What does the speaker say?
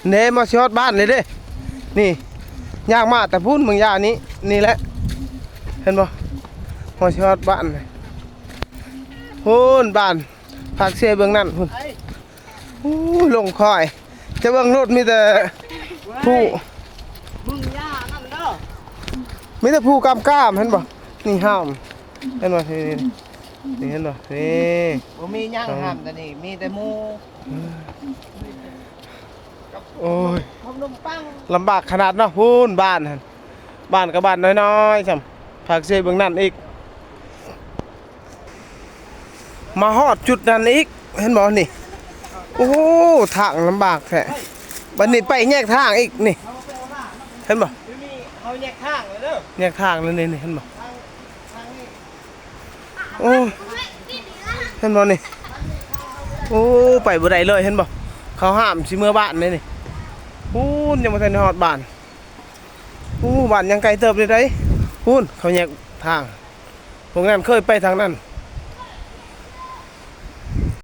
เน่มาสิฮอดบ้านเลยเด้นี่ยากมากแต่พูดเมืองยานี้นี่แหละเห็นบ่มาสิฮอดบ้านพูนบ้านผักเสียเบื้องนั่นพูนลงคอยจะเบื้องรถมีแต่ผู้มึงย่านั่นเด้อมีแต่ผู้กำก้ามเห็นบ่นี่ห้ามเห็นบ่นี่เห็นบ่นี่บ่มีย่างห้ามแต่นี่มีแต่หมูโอ้ยลำบากขนาดเนาะพูนบ้านหั่นบ้านกับบ้านน้อยๆซ้ำผักเสียเบื้องนั่นอีกมาฮอดจุดนั้นอีกเห็นบ่นี่โอ้ทางลำบากแท้บัดนี้ไปแยกทางอีกนี่เห็นบ่เขาแยกทางเลยเด้อแยกทางแล้วนี่เห็นบ่โอ้เห็นบ่นี่โอ้ไปบ่ได้เลยเห็นบ่เขาห้ามสิเมื่อบ้านนี่พูนยังบ่ทันฮอดบ้านบ้านยังไกลเติบเลยได้พูนเขาแยกทางพวกนั้นเคยไปทางนั้น